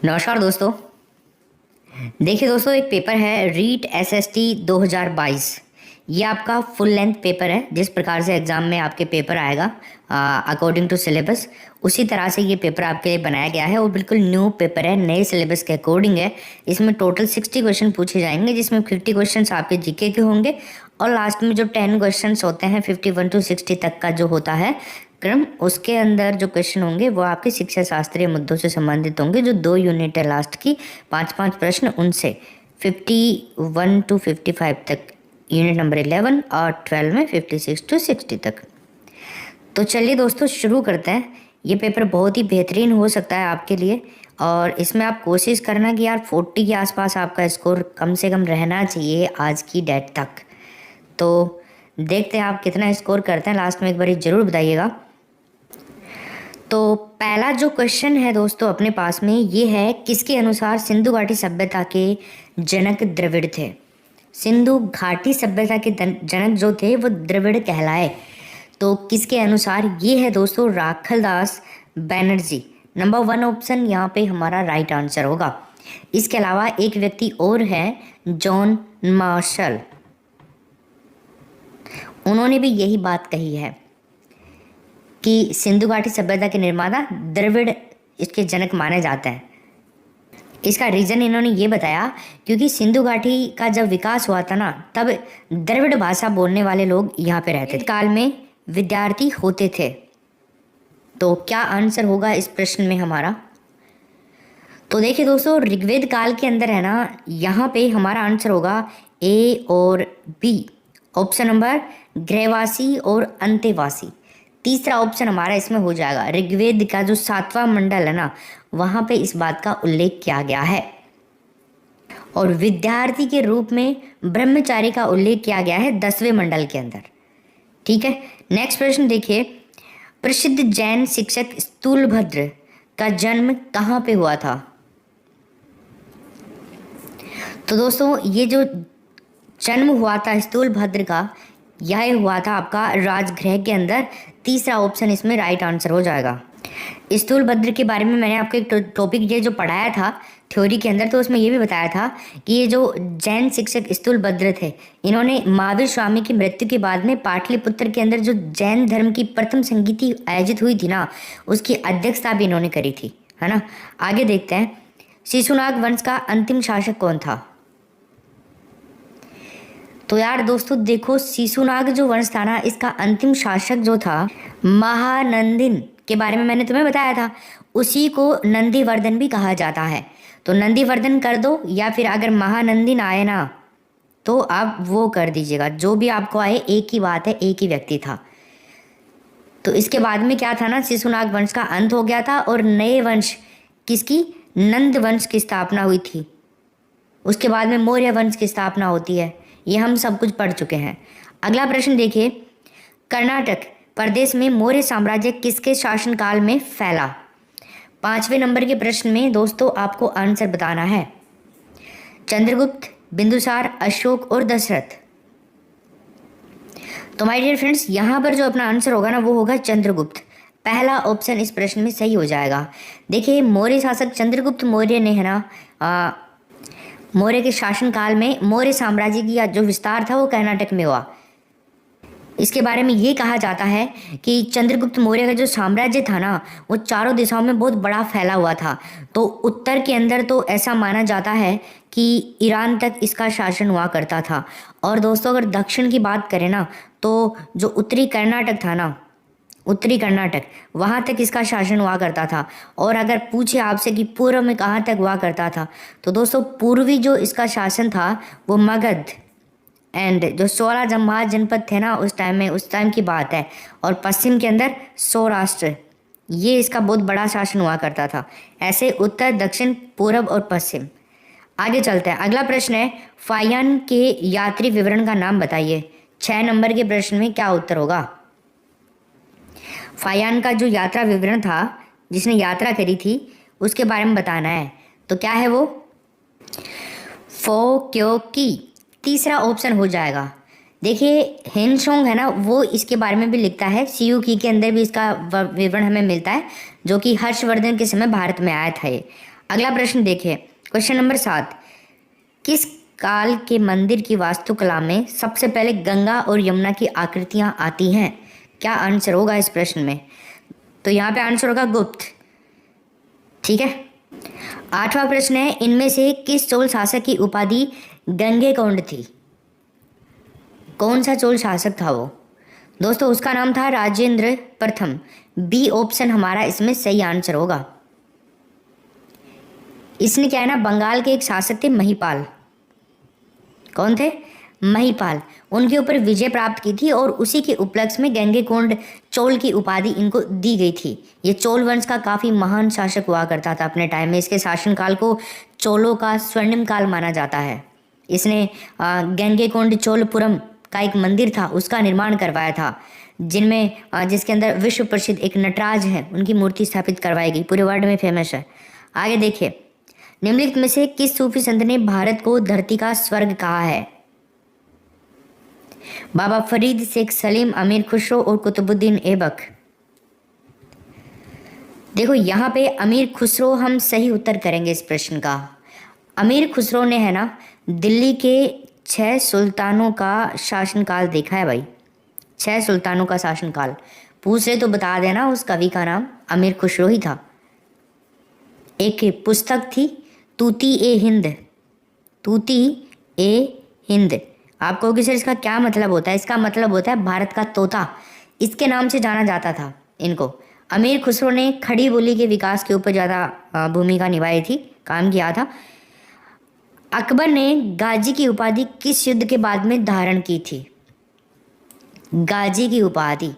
नमस्कार दोस्तों। देखिए दोस्तों, एक पेपर है रीट एसएसटी 2022। ये आपका फुल लेंथ पेपर है। जिस प्रकार से एग्ज़ाम में आपके पेपर आएगा अकॉर्डिंग टू सिलेबस, उसी तरह से ये पेपर आपके लिए बनाया गया है और बिल्कुल न्यू पेपर है, नए सिलेबस के अकॉर्डिंग है। इसमें टोटल 60 क्वेश्चन पूछे जाएंगे, जिसमें 50 क्वेश्चन आपके जीके के होंगे और लास्ट में जो 10 क्वेश्चन होते हैं 51 to 60 तक का जो होता है क्रम, उसके अंदर जो क्वेश्चन होंगे वो आपके शिक्षा शास्त्रीय मुद्दों से संबंधित होंगे। जो 2 यूनिट है लास्ट की, 5-5 प्रश्न, उनसे 51 to 55 तक यूनिट नंबर 11 और 12 में 56 to 60 तक। तो चलिए दोस्तों शुरू करते हैं। ये पेपर बहुत ही बेहतरीन हो सकता है आपके लिए और इसमें आप कोशिश करना कि यार 40 के आसपास आपका स्कोर कम से कम रहना चाहिए आज की डेट तक। तो देखते हैं आप कितना स्कोर करते हैं, लास्ट में एक बार ज़रूर बताइएगा। तो पहला जो क्वेश्चन है दोस्तों अपने पास में ये है, किसके अनुसार सिंधु घाटी सभ्यता के जनक द्रविड़ थे। सिंधु घाटी सभ्यता के जनक जो थे वो द्रविड़ कहलाए। तो किसके अनुसार, ये है दोस्तों राखलदास बनर्जी। नंबर 1 ऑप्शन यहाँ पे हमारा राइट आंसर होगा। इसके अलावा एक व्यक्ति और है, जॉन मार्शल। उन्होंने भी यही बात कही है कि सिंधु घाटी सभ्यता के निर्माता द्रविड़ इसके जनक माने जाते हैं। इसका रीज़न इन्होंने ये बताया क्योंकि सिंधु घाटी का जब विकास हुआ था ना, तब द्रविड़ भाषा बोलने वाले लोग यहाँ पे रहते थे। काल में विद्यार्थी होते थे। तो क्या आंसर होगा इस प्रश्न में हमारा? तो देखिए दोस्तों, ऋग्वेद काल के अंदर है ना, यहाँ पे हमारा आंसर होगा ए और बी। ऑप्शन नंबर ग्रहवासी और अंतेवासी। तीसरा ऑप्शन हमारा इसमें हो जाएगा। ऋग्वेद का जो 7वां मंडल है ना, वहाँ पे इस बात का उल्लेख किया गया है और विद्यार्थी के रूप में ब्रह्मचारी का उल्लेख किया गया है 10वें मंडल के अंदर। ठीक है, नेक्स्ट प्रश्न देखिए। प्रसिद्ध जैन शिक्षक स्थूलभद्र का जन्म कहाँ पे हुआ था? तो दोस्तों ये जो जन्म हुआ था स्थूलभद्र का, यह हुआ था आपका राजगृह के अंदर। तीसरा ऑप्शन इसमें राइट आंसर हो जाएगा। स्थूलभद्र के बारे में मैंने आपको एक टॉपिक ये जो पढ़ाया था थ्योरी के अंदर, तो उसमें ये भी बताया था कि ये जो जैन शिक्षक स्थूलभद्र थे, इन्होंने महावीर स्वामी की मृत्यु के बाद में पाटलिपुत्र के अंदर जो जैन धर्म की प्रथम संगीति आयोजित हुई थी ना, उसकी अध्यक्षता भी इन्होंने करी थी, है ना। आगे देखते हैं, शिशुनाग वंश का अंतिम शासक कौन था? तो यार दोस्तों देखो, शिशुनाग जो वंश था ना, इसका अंतिम शासक जो था महानंदिन के बारे में मैंने तुम्हें बताया था। उसी को नंदीवर्धन भी कहा जाता है। तो नंदीवर्धन कर दो, या फिर अगर महानंदिन आए ना तो आप वो कर दीजिएगा। जो भी आपको आए, एक ही बात है, एक ही व्यक्ति था। तो इसके बाद में क्या था ना, शिशुनाग वंश का अंत हो गया था और नए वंश किसकी, नंद वंश की स्थापना हुई थी। उसके बाद में मौर्य वंश की स्थापना होती है। ये हम सब कुछ पढ़ चुके हैं। अगला प्रश्न देखिए, कर्नाटक प्रदेश में मौर्य साम्राज्य किसके शासनकाल में फैला? 5वें नंबर के प्रश्न में दोस्तों आपको आंसर बताना है। चंद्रगुप्त, बिंदुसार, अशोक और दशरथ। तो माय डियर फ्रेंड्स, यहाँ पर जो अपना आंसर होगा ना, वो होगा चंद्रगुप्त। पहला ऑप्शन इस प्रश्न में सही हो जाएगा। देखिए, मौर्य शासक चंद्रगुप्त मौर्य ने है ना, मौर्य के शासनकाल में मौर्य साम्राज्य की जो विस्तार था वो कर्नाटक में हुआ। इसके बारे में ये कहा जाता है कि चंद्रगुप्त मौर्य का जो साम्राज्य था ना, वो चारों दिशाओं में बहुत बड़ा फैला हुआ था। तो उत्तर के अंदर तो ऐसा माना जाता है कि ईरान तक इसका शासन हुआ करता था। और दोस्तों अगर दक्षिण की बात करें ना, तो जो उत्तरी कर्नाटक था ना, उत्तरी कर्नाटक, वहाँ तक इसका शासन हुआ करता था। और अगर पूछे आपसे कि पूर्व में कहाँ तक हुआ करता था, तो दोस्तों पूर्वी जो इसका शासन था वो मगध एंड जो 16 जम्हाज जनपद थे ना उस टाइम में, उस टाइम की बात है। और पश्चिम के अंदर सौराष्ट्र, ये इसका बहुत बड़ा शासन हुआ करता था। ऐसे उत्तर, दक्षिण, पूर्व और पश्चिम। आगे चलते हैं। अगला प्रश्न है, फायान के यात्री विवरण का नाम बताइए। 6 नंबर के प्रश्न में क्या उत्तर होगा? फायान का जो यात्रा विवरण था, जिसने यात्रा करी थी, उसके बारे में बताना है। तो क्या है वो? फो क्यों की। तीसरा ऑप्शन हो जाएगा। देखिए हिनसोंग है ना, वो इसके बारे में भी लिखता है। सीयू की के अंदर भी इसका विवरण हमें मिलता है, जो कि हर्षवर्धन के समय भारत में आया था ये। अगला प्रश्न देखिए, क्वेश्चन नंबर 7। किस काल के मंदिर की वास्तुकला में सबसे पहले गंगा और यमुना की आकृतियां आती हैं? क्या आंसर होगा इस प्रश्न में? तो यहाँ पे आंसर होगा गुप्त। ठीक है। 8वां प्रश्न है, इनमें से किस चोल शासक की उपाधि गंगेकोंड थी? कौन सा चोल शासक था वो? दोस्तों उसका नाम था राजेंद्र प्रथम। बी ऑप्शन हमारा इसमें सही आंसर होगा। इसने क्या है ना, बंगाल के एक शासक थे महिपाल। कौन थे? महिपाल। उनके ऊपर विजय प्राप्त की थी और उसी के उपलक्ष्य में गंगेकोंड चोल की उपाधि इनको दी गई थी। ये चोल वंश का काफ़ी महान शासक हुआ करता था अपने टाइम में। इसके शासनकाल को चोलों का स्वर्णिम काल माना जाता है। इसने गंगेकोंड चोलपुरम का एक मंदिर था, उसका निर्माण करवाया था, जिसके अंदर विश्व प्रसिद्ध एक नटराज है, उनकी मूर्ति स्थापित करवाई गई, पूरे वर्ल्ड में फेमस है। आगे देखिए, निम्नलिखित में से किस सूफी संत ने भारत को धरती का स्वर्ग कहा है? बाबा फरीद, शेख सलीम, अमीर खुसरो और कुतुबुद्दीन ऐबक। देखो यहाँ पे अमीर खुसरो हम सही उत्तर करेंगे इस प्रश्न का। अमीर खुसरो ने है ना दिल्ली के 6 सुल्तानों का शासनकाल देखा है भाई। 6 सुल्तानों का शासनकाल पूछ रहे तो बता देना, उस कवि का नाम अमीर खुसरो ही था। एक पुस्तक थी तूती ए हिंद। तूती ए हिंद। आप कहोगे सर इसका क्या मतलब होता है? इसका मतलब होता है भारत का तोता। इसके नाम से जाना जाता था इनको। अमीर खुसरो ने खड़ी बोली के विकास के ऊपर ज़्यादा भूमिका निभाई थी, काम किया था। अकबर ने गाजी की उपाधि किस युद्ध के बाद में धारण की थी? गाजी की उपाधि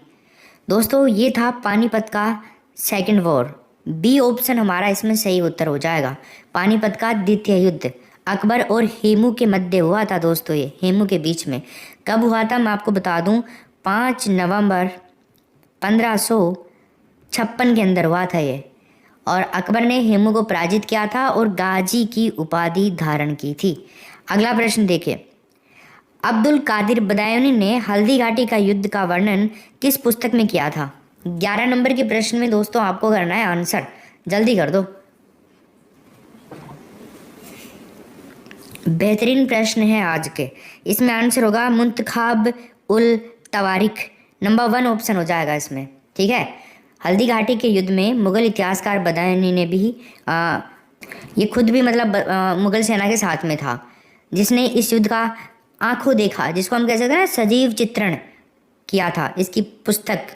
दोस्तों ये था पानीपत का सेकंड वॉर। बी ऑप्शन हमारा इसमें सही उत्तर हो जाएगा। पानीपत का द्वितीय युद्ध अकबर और हेमू के मध्य हुआ था दोस्तों। ये हेमू के बीच में कब हुआ था मैं आपको बता दूं, 5 नवंबर 1556 के अंदर हुआ था ये। और अकबर ने हेमू को पराजित किया था और गाजी की उपाधि धारण की थी। अगला प्रश्न देखिए, अब्दुल कादिर बदायूनी ने हल्दी घाटी का युद्ध का वर्णन किस पुस्तक में किया था? 11 नंबर के प्रश्न में दोस्तों आपको करना है आंसर, जल्दी कर दो। बेहतरीन प्रश्न है आज के। इसमें आंसर होगा मुंतखाब उल तवारिख। नंबर 1 ऑप्शन हो जाएगा इसमें। ठीक है। हल्दी घाटी के युद्ध में मुगल इतिहासकार बदायूनी ने भी ये खुद भी मतलब मुगल सेना के साथ में था, जिसने इस युद्ध का आंखों देखा, जिसको हम कह सकते हैं ना सजीव चित्रण किया था इसकी पुस्तक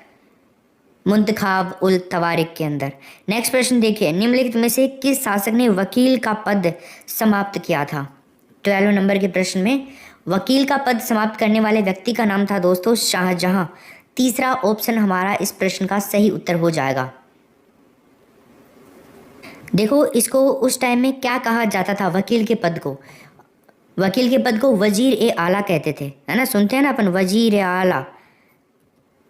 मुंतखाब उल तवारिक के अंदर। नेक्स्ट प्रश्न देखिए, निम्नलिखित में से किस शासक ने वकील का पद समाप्त किया था? 12 नंबर के प्रश्न में वकील का पद समाप्त करने वाले व्यक्ति का नाम था दोस्तों शाहजहां। तीसरा ऑप्शन हमारा इस प्रश्न का सही उत्तर हो जाएगा। देखो इसको उस टाइम में क्या कहा जाता था, वकील के पद को? वकील के पद को वजीर ए आला कहते थे, है ना, सुनते हैं ना अपन वजीर ए आला।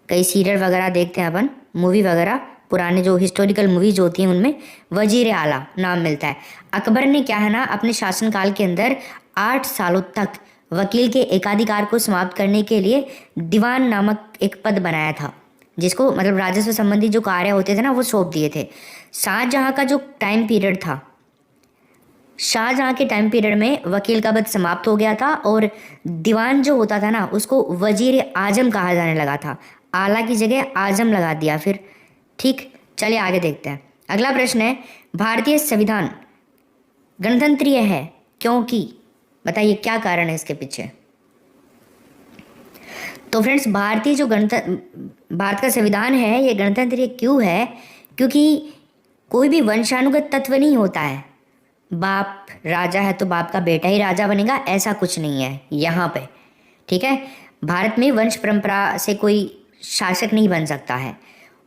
कई सीरियल वगैरह देखते हैं अपन, मूवी वगैरह, पुराने जो हिस्टोरिकल मूवीज होती हैं उनमें वजीर ए आला नाम मिलता है। अकबर ने क्या है ना अपने शासनकाल के अंदर 8 सालों तक वकील के एकाधिकार को समाप्त करने के लिए दीवान नामक एक पद बनाया था, जिसको मतलब राजस्व संबंधी जो कार्य होते थे ना वो सौंप दिए थे। शाहजहां का जो टाइम पीरियड था, शाहजहां के टाइम पीरियड में वकील का पद समाप्त हो गया था और दीवान जो होता था ना उसको वजीर आजम कहा जाने लगा था। आला की जगह आजम लगा दिया फिर। ठीक, चलिए आगे देखते हैं। अगला प्रश्न है, भारतीय संविधान गणतंत्रीय है क्योंकि? बताइए क्या कारण है इसके पीछे? तो फ्रेंड्स भारत का संविधान है ये गणतंत्रीय क्यों है? क्योंकि कोई भी वंशानुगत तत्व नहीं होता है। बाप राजा है तो बाप का बेटा ही राजा बनेगा, ऐसा कुछ नहीं है यहाँ पे। ठीक है, भारत में वंश परंपरा से कोई शासक नहीं बन सकता है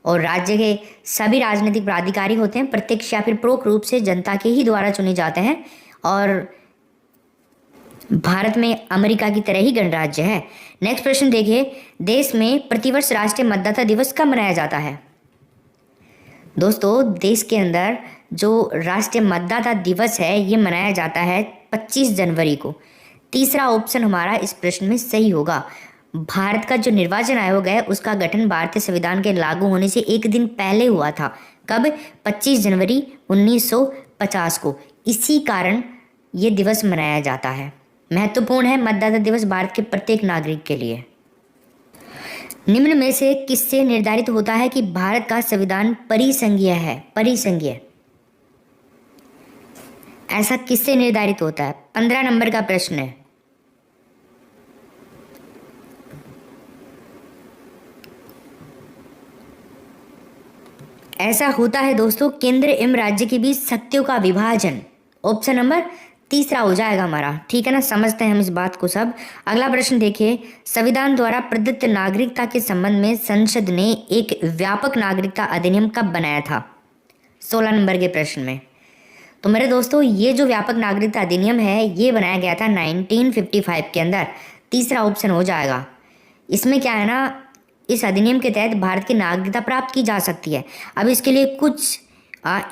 और राज्य के सभी राजनीतिक प्राधिकारी होते हैं प्रत्यक्ष या फिर परोक्ष रूप से जनता के ही द्वारा चुने जाते हैं। और भारत में अमेरिका की तरह ही गणराज्य है। नेक्स्ट प्रश्न देखिए, देश में प्रतिवर्ष राष्ट्रीय मतदाता दिवस कब मनाया जाता है? दोस्तों देश के अंदर जो राष्ट्रीय मतदाता दिवस है ये मनाया जाता है 25 जनवरी को। तीसरा ऑप्शन हमारा इस प्रश्न में सही होगा। भारत का जो निर्वाचन आयोग है उसका गठन भारतीय संविधान के लागू होने से एक दिन पहले हुआ था, कब? 25 जनवरी 1950 को। इसी कारण ये दिवस मनाया जाता है। महत्वपूर्ण है मतदाता दिवस भारत के प्रत्येक नागरिक के लिए। निम्न में से किससे निर्धारित होता है कि भारत का संविधान परिसंघीय है? परिसंघीय ऐसा किससे निर्धारित होता है? 15 नंबर का प्रश्न है। ऐसा होता है दोस्तों केंद्र एवं राज्य के बीच शक्तियों का विभाजन। ऑप्शन नंबर तीसरा हो जाएगा हमारा, ठीक है ना। समझते हैं हम इस बात को सब। अगला प्रश्न देखिए, संविधान द्वारा प्रदत्त नागरिकता के संबंध में संसद ने एक व्यापक नागरिकता अधिनियम कब बनाया था? 16 नंबर के प्रश्न में। तो मेरे दोस्तों ये जो व्यापक नागरिकता अधिनियम है ये बनाया गया था 1955 के अंदर। तीसरा ऑप्शन हो जाएगा। इसमें क्या है ना, इस अधिनियम के तहत भारत की नागरिकता प्राप्त की जा सकती है। अब इसके लिए कुछ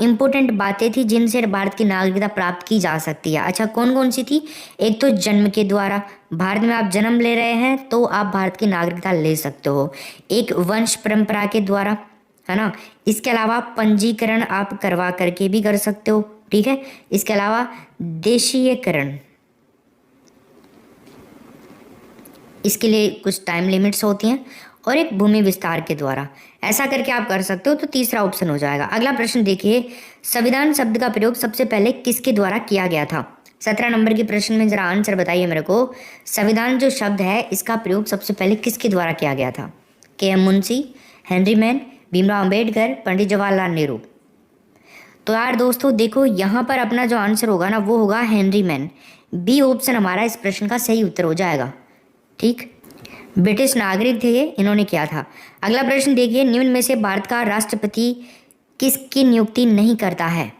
इम्पोर्टेंट बातें थी जिनसे भारत की नागरिकता प्राप्त की जा सकती है। अच्छा, कौन कौन सी थी? एक तो जन्म के द्वारा, भारत में आप जन्म ले रहे हैं तो आप भारत की नागरिकता ले सकते हो। एक वंश परंपरा के द्वारा, है ना। इसके अलावा पंजीकरण आप करवा करके भी कर सकते हो, ठीक है। इसके अलावा देशीयकरण, इसके लिए कुछ टाइम लिमिट्स होती हैं, और एक भूमि विस्तार के द्वारा। ऐसा करके आप कर सकते हो, तो तीसरा ऑप्शन हो जाएगा। अगला प्रश्न देखिए, संविधान शब्द का प्रयोग सबसे पहले किसके द्वारा किया गया था? 17 नंबर के प्रश्न में जरा आंसर बताइए मेरे को। संविधान जो शब्द है इसका प्रयोग सबसे पहले किसके द्वारा किया गया था? K M. Munshi, Henry Maine, Bhimrao Ambedkar, Pandit Jawaharlal Nehru. तो यार दोस्तों देखो, यहाँ पर अपना जो आंसर होगा ना वो होगा हेनरी मैन। बी ऑप्शन हमारा इस प्रश्न का सही उत्तर हो जाएगा, ठीक। ब्रिटिश नागरिक थे ये, इन्होंने किया था। अगला प्रश्न देखिए, निम्न में से भारत का राष्ट्रपति किसकी नियुक्ति नहीं करता है?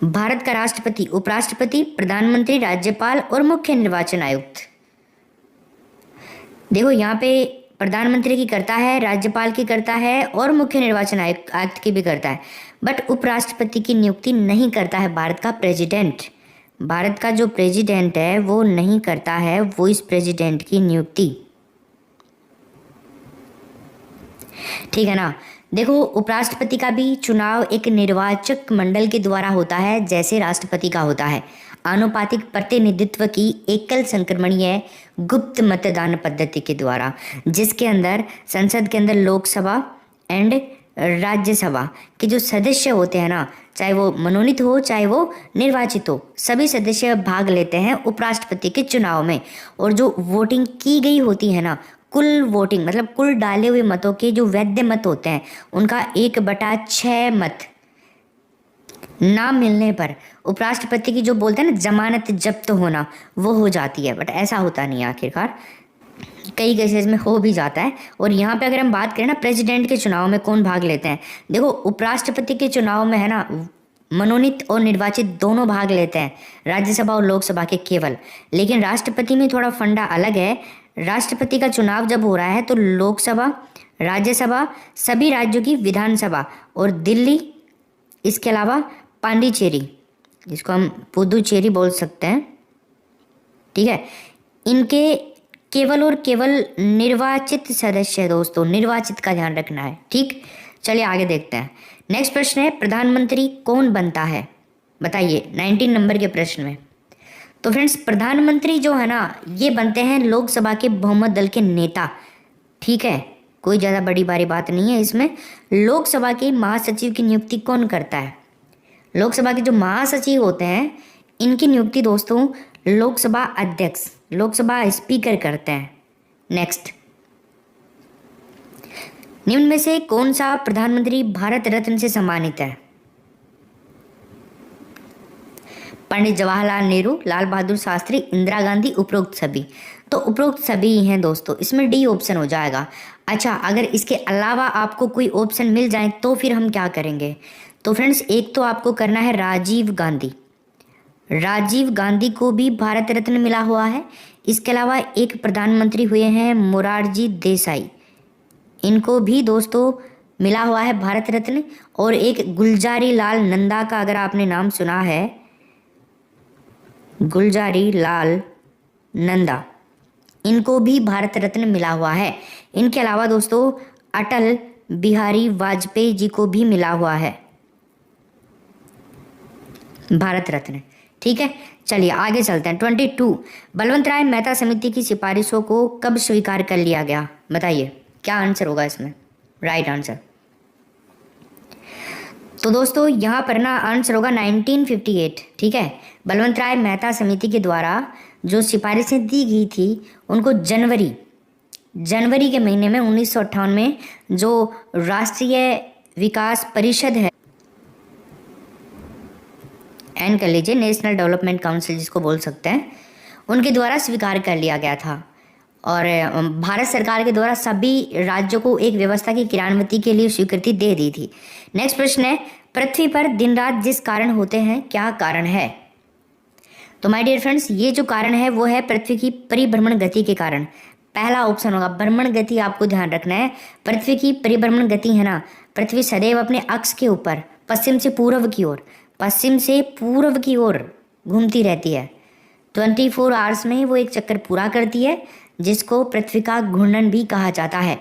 भारत का राष्ट्रपति उपराष्ट्रपति, प्रधानमंत्री, राज्यपाल और मुख्य निर्वाचन आयुक्त। देखो यहाँ पे प्रधानमंत्री की करता है, राज्यपाल की करता है और मुख्य निर्वाचन आयुक्त की भी करता है, बट उपराष्ट्रपति की नियुक्ति नहीं करता है भारत का प्रेसिडेंट। भारत का जो प्रेसिडेंट है वो नहीं करता है वो इस प्रेसिडेंट की नियुक्ति, ठीक है ना। देखो उपराष्ट्रपति का भी चुनाव एक निर्वाचक मंडल के द्वारा होता है जैसे राष्ट्रपति का होता है। आनुपातिक प्रतिनिधित्व की एकल संक्रमणीय गुप्त मतदान पद्धति के द्वारा, जिसके अंदर संसद के अंदर लोकसभा एंड राज्यसभा के जो सदस्य होते हैं ना, चाहे वो मनोनीत हो चाहे वो निर्वाचित हो, सभी सदस्य भाग लेते हैं उपराष्ट्रपति के चुनाव में। और जो वोटिंग की गई होती है ना, कुल वोटिंग मतलब कुल डाले हुए मतों के जो वैध मत होते हैं उनका 1/6 मत ना मिलने पर उपराष्ट्रपति की जो बोलते हैं ना जमानत जब्त होना, वो हो जाती है। बट ऐसा होता नहीं है, आखिरकार कई केसेस में हो भी जाता है। और यहाँ पे अगर हम बात करें ना प्रेसिडेंट के चुनाव में कौन भाग लेते हैं, देखो उपराष्ट्रपति के चुनाव में है ना मनोनीत और निर्वाचित दोनों भाग लेते हैं, राज्यसभा और लोकसभा के केवल। लेकिन राष्ट्रपति में थोड़ा फंडा अलग है। राष्ट्रपति का चुनाव जब हो रहा है तो लोकसभा, राज्यसभा, सभी राज्यों की विधानसभा और दिल्ली, इसके अलावा पांडिचेरी, जिसको हम पुदुचेरी बोल सकते हैं, ठीक है, इनके केवल और केवल निर्वाचित सदस्य, दोस्तों निर्वाचित का ध्यान रखना है, ठीक। चलिए आगे देखते हैं। नेक्स्ट प्रश्न है, प्रधानमंत्री कौन बनता है? बताइए 19 नंबर के प्रश्न में। तो फ्रेंड्स प्रधानमंत्री जो है ना ये बनते हैं लोकसभा के बहुमत दल के नेता, ठीक है, कोई ज़्यादा बड़ी बारी बात नहीं है इसमें। लोकसभा के महासचिव की नियुक्ति कौन करता है? लोकसभा के जो महासचिव होते हैं इनकी नियुक्ति दोस्तों लोकसभा अध्यक्ष, लोकसभा स्पीकर करते हैं। नेक्स्ट, निम्न में से कौन सा प्रधानमंत्री भारत रत्न से सम्मानित है? पंडित जवाहरलाल नेहरू, लाल बहादुर शास्त्री, इंदिरा गांधी, उपरोक्त सभी। तो उपरोक्त सभी ही हैं दोस्तों, इसमें डी ऑप्शन हो जाएगा। अच्छा, अगर इसके अलावा आपको कोई ऑप्शन मिल जाए तो फिर हम क्या करेंगे? तो फ्रेंड्स एक तो आपको करना है राजीव गांधी, राजीव गांधी को भी भारत रत्न मिला हुआ है। इसके अलावा एक प्रधानमंत्री हुए हैं मोरारजी देसाई, इनको भी दोस्तों मिला हुआ है भारत रत्न। और एक गुलजारी लाल नंदा का अगर आपने नाम सुना है, गुलजारी लाल नंदा, इनको भी भारत रत्न मिला हुआ है। इनके अलावा दोस्तों अटल बिहारी वाजपेयी जी को भी मिला हुआ है? भारत रत्न। ठीक है, चलिए आगे चलते हैं। 22, बलवंत राय मेहता समिति की सिफारिशों को कब स्वीकार कर लिया गया? बताइए क्या आंसर होगा इसमें, राइट आंसर। तो दोस्तों यहाँ पर ना आंसर होगा 1958। ठीक है, बलवंत राय मेहता समिति के द्वारा जो सिफारिशें दी गई थी उनको जनवरी के महीने में 1958 में जो राष्ट्रीय विकास परिषद है, एन कर लीजिए, नेशनल डेवलपमेंट काउंसिल जिसको बोल सकते हैं, उनके द्वारा स्वीकार कर लिया गया था। और भारत सरकार के द्वारा सभी राज्यों को एक व्यवस्था की क्रियान्विति के लिए स्वीकृति दे दी थी। नेक्स्ट प्रश्न है, पृथ्वी पर दिन रात जिस कारण होते हैं क्या कारण है? तो माय डियर फ्रेंड्स, ये जो कारण है वो है पृथ्वी की परिभ्रमण गति के कारण। पहला ऑप्शन होगा भ्रमण गति, आपको ध्यान रखना है। पृथ्वी की परिभ्रमण गति है ना, पृथ्वी सदैव अपने अक्ष के ऊपर पश्चिम से पूर्व की ओर घूमती रहती है। 24 आवर्स में वो एक चक्कर पूरा करती है, जिसको पृथ्वी का घूर्णन भी कहा जाता है।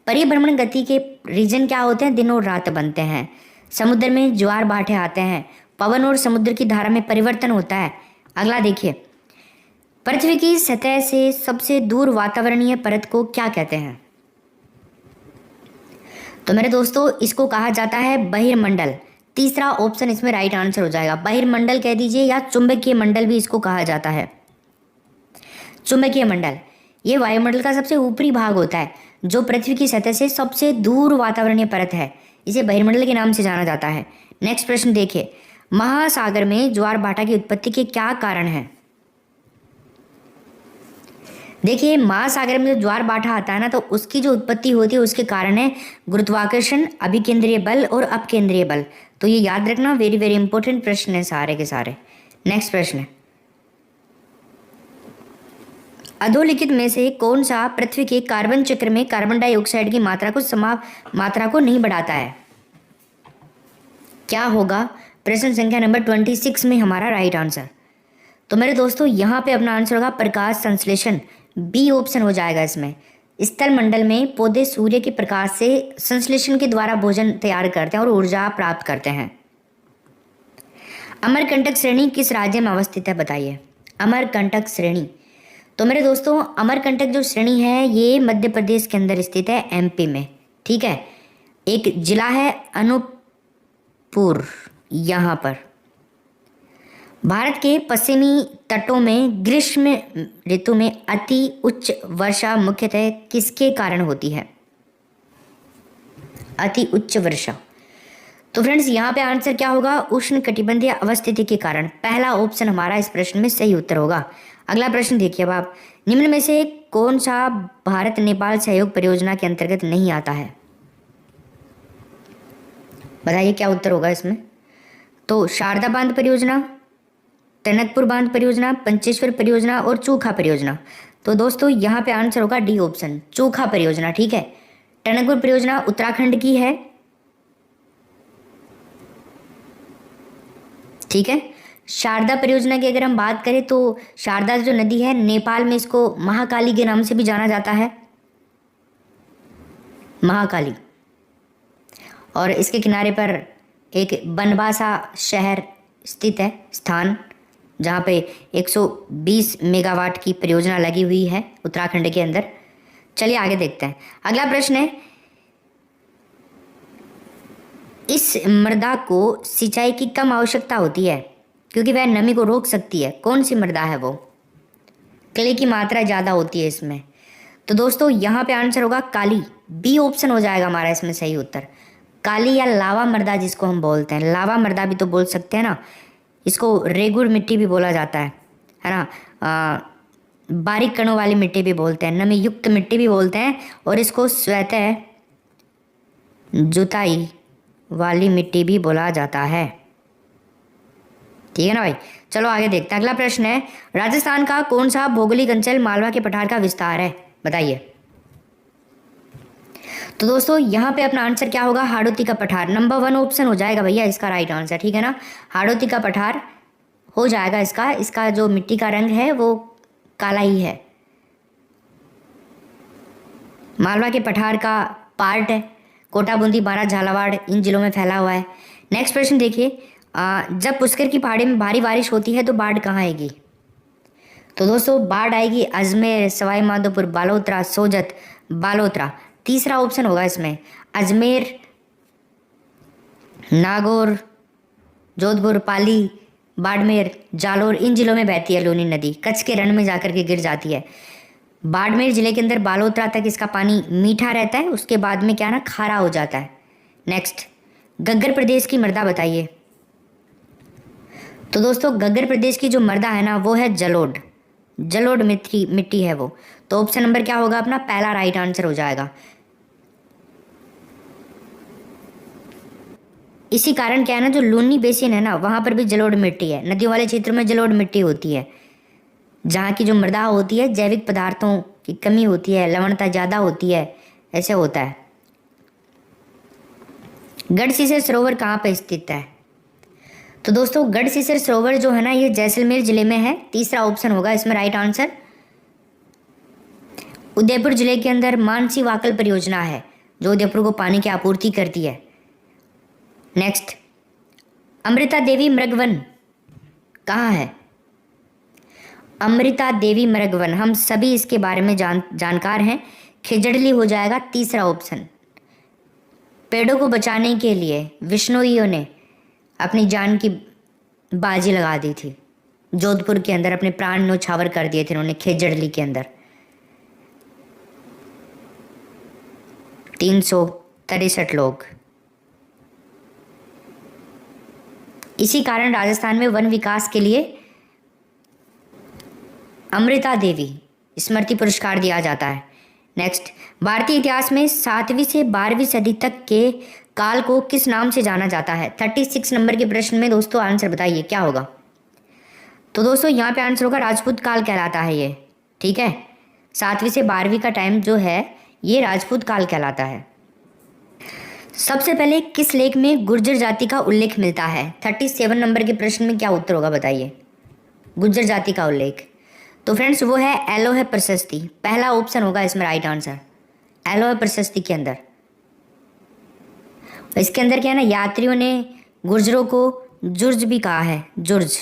परिभ्रमण गति के रीजन क्या होते हैं? दिन और रात बनते हैं। समुद्र में ज्वार भाटे आते हैं, पवन और समुद्र की धारा में परिवर्तन होता है। अगला देखिए, पृथ्वी की सतह से सबसे दूर वातावरणीय परत को क्या कहते हैं? तो मेरे दोस्तों इसको कहा जाता है बहिर्मंडल। तीसरा ऑप्शन इसमें राइट आंसर हो जाएगा। बहिर्मंडल कह दीजिए या चुंबकीय मंडल भी इसको कहा जाता है। चुंबकीय मंडल ये वायुमंडल का सबसे ऊपरी भाग होता है जो पृथ्वी की सतह से सबसे दूर वातावरणीय परत है, इसे बहिर्मंडल के नाम से जाना जाता है। नेक्स्ट प्रश्न देखिए, महासागर में ज्वार भाटा की उत्पत्ति के क्या कारण है? देखिए महासागर में जो ज्वार भाटा आता है ना, तो उसकी जो उत्पत्ति होती है उसके कारण है गुरुत्वाकर्षण, अभिकेंद्रीय बल और अपकेंद्रीय बल। तो ये याद रखना, वेरी वेरी इंपॉर्टेंट प्रश्न है सारे के सारे। नेक्स्ट प्रश्न है, अधोलिखित में से कौन सा पृथ्वी के कार्बन चक्र में कार्बन डाइऑक्साइड की मात्रा को नहीं बढ़ाता है? क्या होगा प्रश्न संख्या नंबर 26 में हमारा राइट आंसर? तो मेरे दोस्तों यहाँ पे अपना आंसर होगा प्रकाश संश्लेषण, बी ऑप्शन हो जाएगा इसमें। स्थल मंडल में पौधे सूर्य के प्रकाश से संश्लेषण के द्वारा भोजन तैयार करते हैं और ऊर्जा प्राप्त करते हैं। अमरकंटक श्रेणी किस राज्य में अवस्थित है? बताइए अमरकंटक श्रेणी। तो मेरे दोस्तों अमरकंटक जो श्रेणी है ये मध्य प्रदेश के अंदर स्थित है, एमपी में। ठीक है, एक जिला है अनूपपुर, यहाँ पर। भारत के पश्चिमी तटों में ग्रीष्म ऋतु में अति उच्च वर्षा मुख्यतः किसके कारण होती है? अति उच्च वर्षा। तो फ्रेंड्स यहाँ पे आंसर क्या होगा? उष्ण कटिबंधीय अवस्थिति के कारण। पहला ऑप्शन हमारा इस प्रश्न में सही उत्तर होगा। अगला प्रश्न देखिए अब आप, निम्न में से कौन सा भारत नेपाल सहयोग परियोजना के अंतर्गत नहीं आता है? बताइए क्या उत्तर होगा इसमें? तो शारदा बांध परियोजना, टनकपुर बांध परियोजना, पंचेश्वर परियोजना और चोखा परियोजना। तो दोस्तों यहाँ पे आंसर होगा डी ऑप्शन, चोखा परियोजना। ठीक है, टनकपुर परियोजना उत्तराखंड की है। ठीक है, शारदा परियोजना की अगर हम बात करें तो शारदा जो नदी है नेपाल में इसको महाकाली के नाम से भी जाना जाता है, महाकाली। और इसके किनारे पर एक बनवासा शहर स्थित है, स्थान, जहाँ पे 120 मेगावाट की परियोजना लगी हुई है उत्तराखंड के अंदर। चलिए आगे देखते हैं। अगला प्रश्न है, इस मृदा को सिंचाई की कम आवश्यकता होती है क्योंकि वह नमी को रोक सकती है। कौन सी मृदा है वो? क्ले की मात्रा ज़्यादा होती है इसमें। तो दोस्तों यहाँ पे आंसर होगा काली, बी ऑप्शन हो जाएगा हमारा इसमें सही उत्तर। काली या लावा मृदा जिसको हम बोलते हैं, लावा मृदा भी तो बोल सकते हैं ना, इसको रेगुर मिट्टी भी बोला जाता है ना, बारीक कणों वाली मिट्टी भी बोलते हैं, नमी युक्त मिट्टी भी बोलते हैं, और इसको स्वतः जुताई वाली मिट्टी भी बोला जाता है। ठीक है ना भाई, चलो आगे देखते हैं। अगला प्रश्न है, राजस्थान का कौन सा भौगोलिक अंचल मालवा के पठार का विस्तार है? बताइए। तो दोस्तों यहाँ पे अपना आंसर क्या होगा? हाड़ौती का पठार, नंबर 1 ऑप्शन हो जाएगा भैया इसका राइट आंसर। ठीक है ना, हाड़ौती का पठार हो जाएगा इसका। इसका जो मिट्टी का रंग है वो काला ही है। मालवा के पठार का पार्ट है, कोटा, बूंदी, बारां, झालावाड़ इन जिलों में फैला हुआ है। नेक्स्ट प्रश्न देखिए, जब पुष्कर की पहाड़ी में भारी बारिश होती है तो बाढ़ कहाँ आएगी? तो दोस्तों बाढ़ आएगी अजमेर, सवाई माधोपुर, बालोतरा, सोजत, बालोतरा। तीसरा ऑप्शन होगा इसमें, अजमेर, नागौर, जोधपुर, पाली, बाड़मेर, जालोर इन जिलों में बहती है लूनी नदी, कच्छ के रण में जाकर के गिर जाती है। बाड़मेर जिले के अंदर बालोतरा तक इसका पानी मीठा रहता है, उसके बाद में क्या ना खारा हो जाता है। नेक्स्ट, गग्गर प्रदेश की मृदा बताइए। तो दोस्तों गग्गर प्रदेश की जो मृदा है ना वो है जलोढ़, जलोढ़ मिट्टी है वो। तो ऑप्शन नंबर क्या होगा अपना, पहला राइट आंसर हो जाएगा। इसी कारण क्या है ना, जो लूनी बेसिन है ना वहाँ पर भी जलोढ़ मिट्टी है, नदियों वाले क्षेत्रों में जलोढ़ मिट्टी होती है। जहाँ की जो मृदा होती है जैविक पदार्थों की कमी होती है, लवणता ज़्यादा होती है, ऐसे होता है। गढ़सीसर सरोवर कहाँ पर स्थित है? तो दोस्तों गढ़सीसर सरोवर जो है ना ये जैसलमेर जिले में है। तीसरा ऑप्शन होगा इसमें राइट आंसर। उदयपुर जिले के अंदर मानसी वाकल परियोजना है जो उदयपुर को पानी की आपूर्ति करती है। नेक्स्ट, अमृता देवी मृगवन कहाँ है? अमृता देवी मृगवन, हम सभी इसके बारे में जानकार हैं, खिजड़ली हो जाएगा तीसरा ऑप्शन। पेड़ों को बचाने के लिए विश्नोइयों ने अपनी जान की बाजी लगा दी थी, जोधपुर के अंदर अपने प्राण न्यौछावर कर दिए थे उन्होंने खिजड़ली के अंदर। 363 लोग। इसी कारण राजस्थान में वन विकास के लिए अमृता देवी स्मृति पुरस्कार दिया जाता है। नेक्स्ट, भारतीय इतिहास में 7वीं से 12वीं सदी तक के काल को किस नाम से जाना जाता है? 36 नंबर के प्रश्न में दोस्तों आंसर बताइए क्या होगा? तो दोस्तों यहाँ पे आंसर होगा राजपूत काल कहलाता है ये, ठीक है। 7वीं से 12वीं का टाइम जो है ये राजपूत काल कहलाता है। सबसे पहले किस लेख में गुर्जर जाति का उल्लेख मिलता है? 37 नंबर के प्रश्न में क्या उत्तर होगा बताइए? गुर्जर जाति का उल्लेख, तो फ्रेंड्स वो है एलोहे प्रशस्ति, पहला ऑप्शन होगा इसमें राइट आंसर, एलोहे प्रशस्ति के अंदर। इसके अंदर क्या है ना, यात्रियों ने गुर्जरों को जुर्ज भी कहा है, जुर्ज।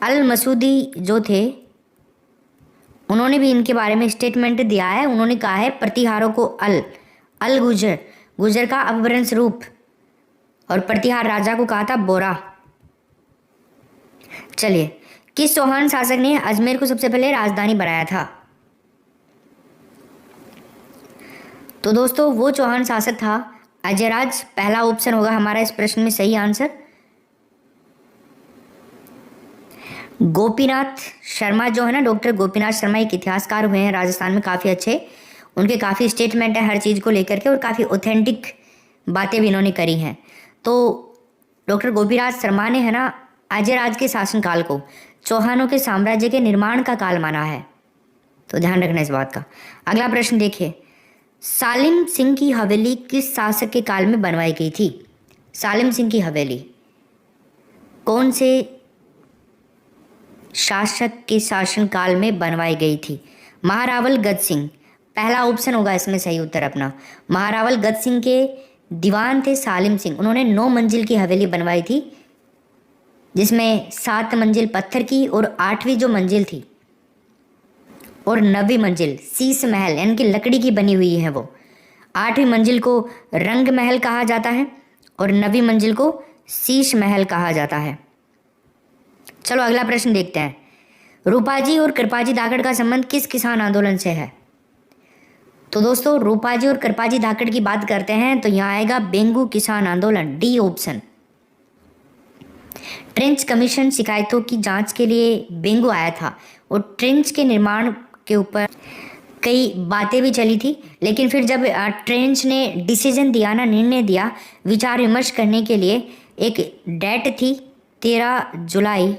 अल मसूदी जो थे उन्होंने भी इनके बारे में स्टेटमेंट दिया है। उन्होंने कहा है प्रतिहारों को अल गुर्जर, गुर्जर का अपभ्रंश रूप, और प्रतिहार राजा को कहा था बोरा। चलिए, किस चौहान शासक ने अजमेर को सबसे पहले राजधानी बनाया था? तो दोस्तों वो चौहान शासक था अजयराज, पहला ऑप्शन होगा हमारा इस प्रश्न में सही आंसर। गोपीनाथ शर्मा जो है ना, डॉक्टर गोपीनाथ शर्मा एक इतिहासकार हुए हैं राजस्थान में काफ़ी अच्छे, उनके काफ़ी स्टेटमेंट है हर चीज़ को लेकर के और काफ़ी ऑथेंटिक बातें भी इन्होंने करी हैं। तो डॉक्टर गोपीनाथ शर्मा ने है ना अजयराज के शासनकाल को चौहानों के साम्राज्य के निर्माण का काल माना है, तो ध्यान रखना इस बात का। अगला प्रश्न देखिए, सालिम सिंह की हवेली किस शासक के काल में बनवाई गई थी? सालिम सिंह की हवेली कौन से शासक के शासनकाल में बनवाई गई थी? महारावल गद सिंह, पहला ऑप्शन होगा इसमें सही उत्तर अपना। महारावल गद सिंह के दीवान थे सालिम सिंह, उन्होंने 9 मंजिल की हवेली बनवाई थी, जिसमें 7 मंजिल पत्थर की और 8वीं जो मंजिल थी और 9वीं मंजिल शीश महल यानी कि लकड़ी की बनी हुई है वो। 8वीं मंजिल को रंग महल कहा जाता है और 9वीं मंजिल को शीश महल कहा जाता है। चलो अगला प्रश्न देखते हैं, रूपाजी और कृपाजी धाकड़ का संबंध किस किसान आंदोलन से है? तो दोस्तों रूपाजी और कृपाजी धाकड़ की बात करते हैं तो यहाँ आएगा बेंगू किसान आंदोलन, डी ऑप्शन। ट्रेंच कमीशन शिकायतों की जांच के लिए बेंगू आया था और ट्रेंच के निर्माण के ऊपर कई बातें भी चली थी, लेकिन फिर जब ट्रेंच ने डिसीजन दिया ना, निर्णय दिया विचार विमर्श करने के लिए, एक डेट थी 13 जुलाई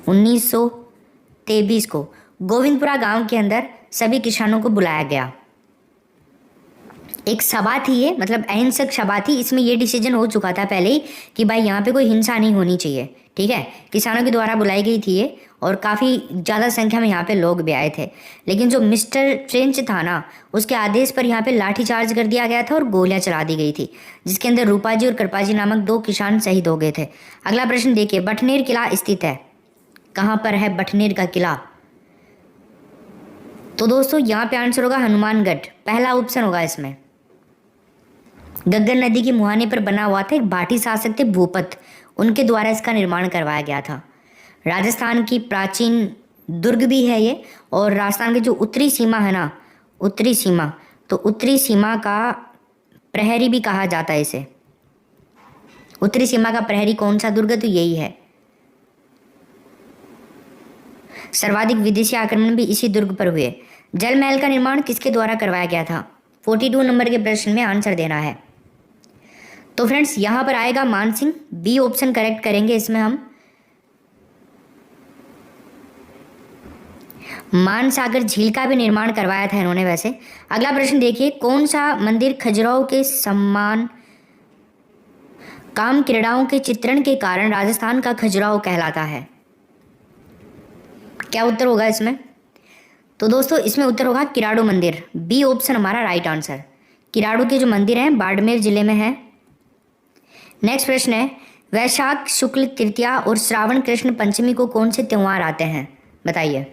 1923 को गोविंदपुरा गांव के अंदर सभी किसानों को बुलाया गया। एक सभा थी ये, मतलब अहिंसक सभा थी, इसमें ये डिसीजन हो चुका था पहले ही कि भाई यहाँ पे कोई हिंसा नहीं होनी चाहिए, ठीक है, किसानों के द्वारा बुलाई गई थी ये, और काफ़ी ज़्यादा संख्या में यहाँ पे लोग भी आए थे। लेकिन जो मिस्टर फ्रेंच था ना, उसके आदेश पर यहाँ पे लाठीचार्ज कर दिया गया था और गोलियां चला दी गई थी, जिसके अंदर रूपाजी और कृपाजी नामक 2 किसान शहीद हो गए थे। अगला प्रश्न देखिए, बठनेर किला स्थित है, कहाँ पर है बठनेर का किला? तो दोस्तों यहाँ पे आंसर होगा हनुमानगढ़, पहला ऑप्शन होगा इसमें। गग्गर नदी के मुहाने पर बना हुआ था, एक भाटी शासक थे भूपत, उनके द्वारा इसका निर्माण करवाया गया था। राजस्थान की प्राचीन दुर्ग भी है ये, और राजस्थान की जो उत्तरी सीमा है ना, उत्तरी सीमा, तो उत्तरी सीमा का प्रहरी भी कहा जाता है इसे। उत्तरी सीमा का प्रहरी कौन सा दुर्ग है? तो यही है। सर्वाधिक विदेशी आक्रमण भी इसी दुर्ग पर हुए। जल महल का निर्माण किसके द्वारा करवाया गया था? 42 नंबर के प्रश्न में आंसर देना है। तो फ्रेंड्स यहाँ पर आएगा मानसिंह, बी ऑप्शन करेक्ट करेंगे इसमें हम। मानसागर झील का भी निर्माण करवाया था इन्होंने वैसे। अगला प्रश्न देखिए, कौन सा मंदिर खजुराहो के सम्मान काम क्रीड़ाओं के चित्रण के कारण राजस्थान का खजुराहो कहलाता है? क्या उत्तर होगा इसमें? तो दोस्तों इसमें उत्तर होगा किराड़ू मंदिर, बी ऑप्शन हमारा राइट आंसर। किराड़ू के जो मंदिर हैं बाड़मेर जिले में है। नेक्स्ट प्रश्न है, वैशाख शुक्ल तृतीया और श्रावण कृष्ण पंचमी को कौन से त्योहार आते हैं? बताइए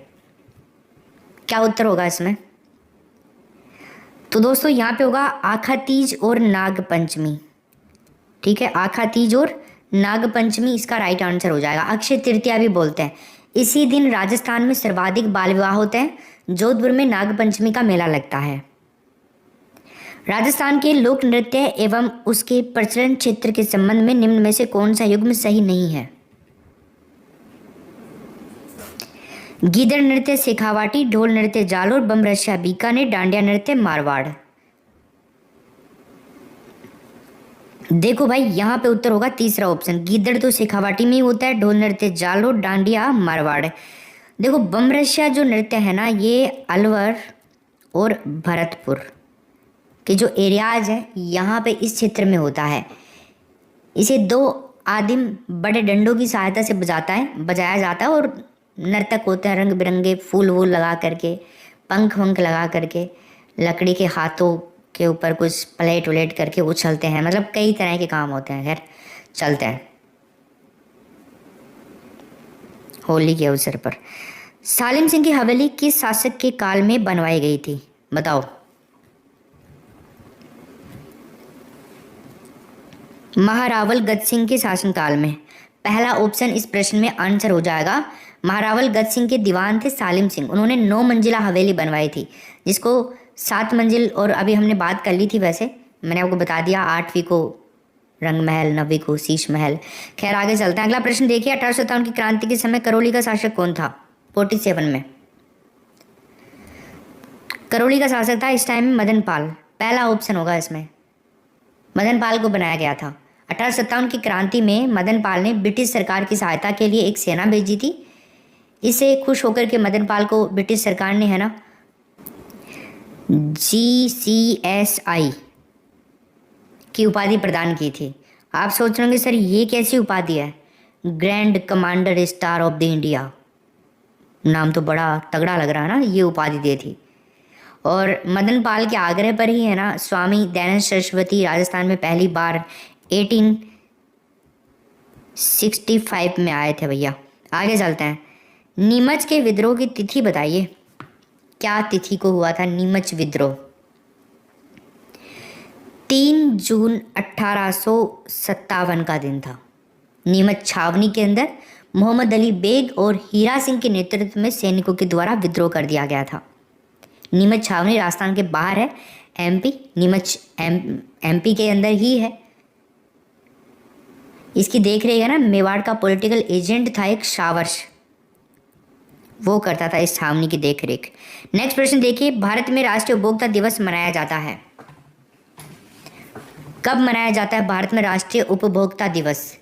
क्या उत्तर होगा इसमें? तो दोस्तों यहाँ पे होगा आखा तीज और नाग पंचमी। ठीक है, आखा तीज और नाग पंचमी इसका राइट आंसर हो जाएगा। अक्षय तृतीया भी बोलते हैं। इसी दिन राजस्थान में सर्वाधिक बाल विवाह होते हैं। जोधपुर में नाग पंचमी का मेला लगता है। राजस्थान के लोक नृत्य एवं उसके प्रचलन क्षेत्र के संबंध में निम्न में से कौन सा युग्म सही नहीं है? गीदड़ नृत्य शेखावाटी, ढोल नृत्य जालोर, बम रशिया बीकानेर, डांडिया नृत्य मारवाड़। देखो भाई यहाँ पे उत्तर होगा तीसरा ऑप्शन, गीदड़ तो शेखावाटी में ही होता है, ढोल नृत्य जालोर, डांडिया मारवाड़। देखो बम रशिया जो नृत्य है ना, ये अलवर और भरतपुर के जो एरियाज है यहाँ पे इस क्षेत्र में होता है। इसे 2 आदिम बड़े डंडों की सहायता से बजाया जाता है, और नर्तक होते हैं रंग बिरंगे फूल वूल लगा करके, पंख वंख लगा करके, लकड़ी के हाथों के ऊपर कुछ प्लेट वलेट करके उछलते हैं। मतलब कई तरह के काम होते हैं, खैर चलते हैं। होली के अवसर पर सालिम सिंह की हवेली किस शासक के काल में बनवाई गई थी? बताओ। महारावल गज सिंह के शासनकाल में। पहला ऑप्शन इस प्रश्न में आंसर हो जाएगा। महारावल गज सिंह के दीवान थे सालिम सिंह, उन्होंने 9 मंजिला हवेली बनवाई थी, जिसको 7 मंजिल, और अभी हमने बात कर ली थी, वैसे मैंने आपको बता दिया 8वीं को रंग महल, 9वीं को शीश महल। खैर आगे चलते हैं। अगला प्रश्न देखिए, 1857 की क्रांति के समय करौली का शासक कौन था? 47 में करौली का शासक था इस टाइम में मदन पाल। पहला ऑप्शन होगा इसमें, मदन पाल को बनाया गया था। 1857 की क्रांति में मदन पाल ने ब्रिटिश सरकार की सहायता के लिए एक सेना भेजी थी। इससे खुश होकर के मदन पाल को ब्रिटिश सरकार ने, है ना, GCSI की उपाधि प्रदान की थी। आप सोच रहे होंगे सर ये कैसी उपाधि है? Grand commander star of the India, नाम तो बड़ा तगड़ा लग रहा है ना। ये उपाधि दी थी, और मदन पाल के आग्रह पर ही, है ना, स्वामी दयानंद सरस्वती राजस्थान में पहली बार 1865 में आए थे भैया। आगे चलते हैं। नीमच के विद्रोह की तिथि बताइए, क्या तिथि को हुआ था नीमच विद्रोह? 3 जून 1857 का दिन था। नीमच छावनी के अंदर मोहम्मद अली बेग और हीरा सिंह के नेतृत्व में सैनिकों के द्वारा विद्रोह कर दिया गया था। नीमच छावनी राजस्थान के बाहर है, MP, नीमच MP के अंदर ही है। इसकी देख रेख है ना, मेवाड़ का पॉलिटिकल एजेंट था एक शावर्स, वो करता था इस छावनी की देख रेख। नेक्स्ट प्रश्न देखिए, भारत में राष्ट्रीय उपभोक्ता दिवस मनाया जाता है, कब मनाया जाता है भारत में राष्ट्रीय उपभोक्ता दिवस?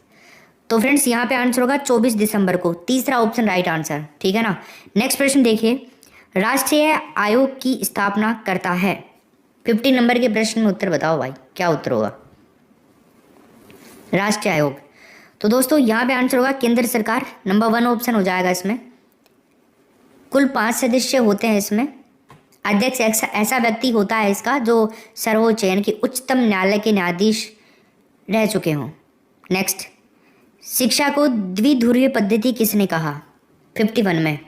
तो फ्रेंड्स यहाँ पे आंसर होगा 24 दिसंबर को, तीसरा ऑप्शन राइट आंसर। ठीक है ना। नेक्स्ट प्रश्न देखिए, राष्ट्रीय आयोग की स्थापना करता है। 50 नंबर के प्रश्न में उत्तर बताओ भाई, क्या उत्तर होगा? राष्ट्रीय आयोग, तो दोस्तों यहाँ पे आंसर होगा केंद्र सरकार, नंबर 1 ऑप्शन हो जाएगा इसमें। कुल 5 सदस्य होते हैं इसमें। अध्यक्ष ऐसा व्यक्ति होता है इसका जो सर्वोच्च यानी कि उच्चतम न्यायालय के न्यायाधीश रह चुके हों। नेक्स्ट, शिक्षा को द्विध्रुवीय पद्धति किसने कहा? 51 में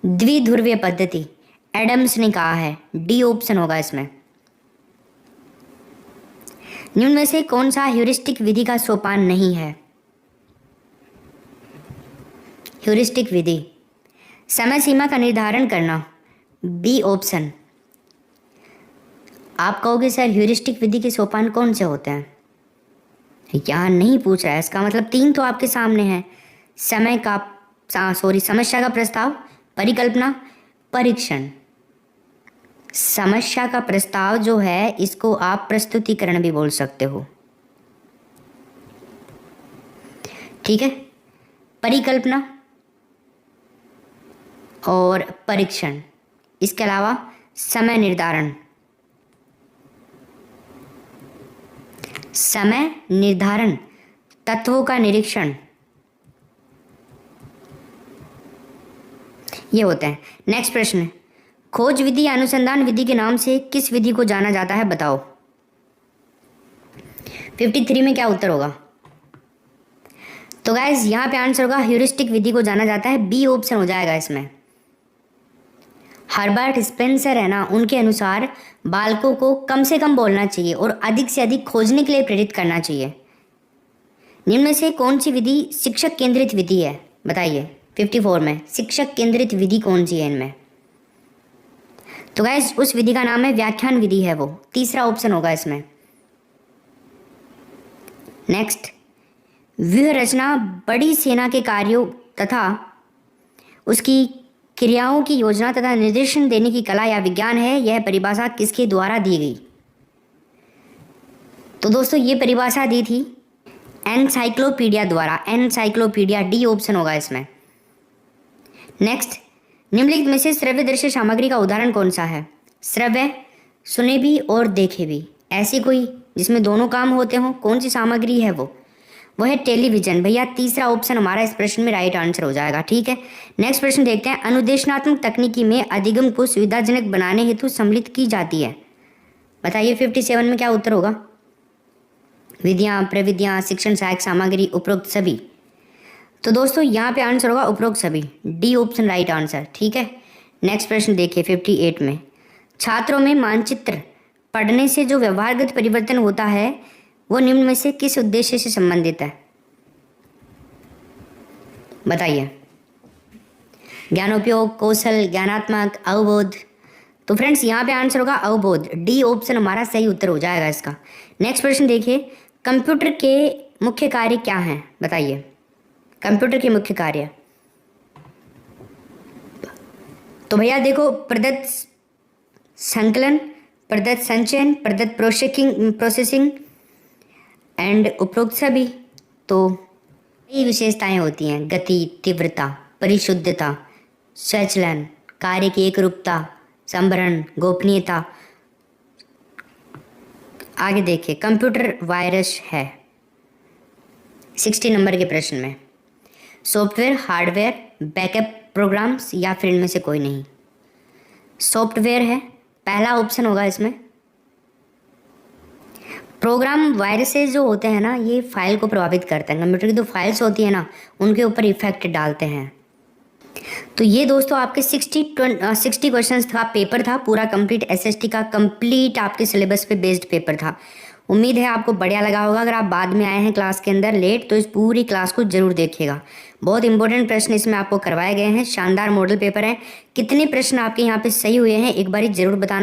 द्विध्रुवीय पद्धति एडम्स ने कहा है, डी ऑप्शन होगा इसमें। निम्न में से कौन सा ह्यूरिस्टिक विधि का सोपान नहीं है? ह्यूरिस्टिक विधि समय सीमा का निर्धारण करना, बी ऑप्शन। आप कहोगे सर ह्यूरिस्टिक विधि के सोपान कौन से होते हैं? यहाँ नहीं पूछ रहा है, इसका मतलब 3 तो आपके सामने हैं। समस्या का प्रस्ताव, परिकल्पना, परीक्षण। समस्या का प्रस्ताव जो है इसको आप प्रस्तुतिकरण भी बोल सकते हो, ठीक है। परिकल्पना और परीक्षण, इसके अलावा समय निर्धारण, तत्वों का निरीक्षण, ये होते हैं। नेक्स्ट प्रश्न, खोज विधि या अनुसंधान विधि के नाम से किस विधि को जाना जाता है? बताओ। 53 में क्या उत्तर होगा? तो गाइज यहाँ पे आंसर होगा ह्यूरिस्टिक विधि को जाना जाता है, बी ऑप्शन हो जाएगा इसमें। हर्बर्ट स्पेंसर है ना, उनके अनुसार बालकों को कम से कम बोलना चाहिए और अधिक से अधिक खोजने के लिए प्रेरित करना चाहिए। निम्न में से कौन सी विधि शिक्षक केंद्रित विधि है? बताइए। 54 में शिक्षक केंद्रित विधि कौन सी है इनमें? तो गाइस उस विधि का नाम है व्याख्यान विधि है वो, तीसरा ऑप्शन होगा इसमें। नेक्स्ट, व्यूह रचना बड़ी सेना के कार्यों तथा उसकी क्रियाओं की योजना तथा निर्देशन देने की कला या विज्ञान है। यह परिभाषा किसके द्वारा दी गई? तो दोस्तों ये परिभाषा दी थी एनसाइक्लोपीडिया द्वारा, एनसाइक्लोपीडिया, डी ऑप्शन होगा इसमें। नेक्स्ट, निम्नलिखित में से श्रव्य दृश्य सामग्री का उदाहरण कौन सा है? श्रव्य, सुने भी और देखे भी, ऐसी कोई जिसमें दोनों काम होते हों, कौन सी सामग्री है वो है टेलीविजन। भैया तीसरा ऑप्शन हमारा इस प्रश्न में राइट आंसर हो जाएगा, ठीक है। नेक्स्ट प्रश्न देखते हैं, अनुदेशनात्मक तकनीकी में अधिगम को सुविधाजनक बनाने हेतु सम्मिलित की जाती है। बताइए 57 में क्या उत्तर होगा? विधियाँ, प्रविधियाँ, शिक्षण सहायक सामग्री, उपरोक्त सभी। तो दोस्तों यहाँ पे आंसर होगा उपरोक्त सभी, डी ऑप्शन राइट आंसर, ठीक है। नेक्स्ट प्रश्न देखिए 58 में, छात्रों में मानचित्र पढ़ने से जो व्यवहारगत परिवर्तन होता है वो निम्न में से किस उद्देश्य से संबंधित है? बताइए। ज्ञानोपयोग, कौशल, ज्ञानात्मक, अवबोध। तो फ्रेंड्स यहाँ पे आंसर होगा अवबोध, डी ऑप्शन हमारा सही उत्तर हो जाएगा इसका। नेक्स्ट प्रश्न देखिए, कंप्यूटर के मुख्य कार्य क्या हैं? बताइए। कंप्यूटर के मुख्य कार्य, तो भैया देखो, प्रदत्त संकलन, प्रदत्त संचयन, प्रदत्त प्रोसेसिंग एंड उपरोक्त सभी। तो ये विशेषताएं होती हैं, गति, तीव्रता, परिशुद्धता, स्वचलन, कार्य की एकरूपता, संभरण, गोपनीयता। आगे देखिए, कंप्यूटर वायरस है 60 नंबर के प्रश्न में। सॉफ्टवेयर, हार्डवेयर, बैकअप प्रोग्राम्स या फिर इनमें से कोई नहीं। सॉफ्टवेयर है, पहला ऑप्शन होगा इसमें। प्रोग्राम वायरसेस जो होते हैं ना, ये फाइल को प्रभावित करते हैं। कंप्यूटर की जो फाइल्स होती है ना, उनके ऊपर इफेक्ट डालते हैं। तो ये दोस्तों आपके 60 क्वेश्चंस का पेपर था, पूरा कंप्लीट एसएसटी का कंप्लीट आपके सिलेबस पे बेस्ड पेपर था। उम्मीद है आपको बढ़िया लगा होगा। अगर आप बाद में आए हैं क्लास के अंदर लेट, तो इस पूरी क्लास को जरूर देखिएगा। बहुत इंपॉर्टेंट प्रश्न इसमें आपको करवाए गए हैं, शानदार मॉडल पेपर है। कितने प्रश्न आपके यहाँ पे सही हुए हैं एक बार जरूर बताना।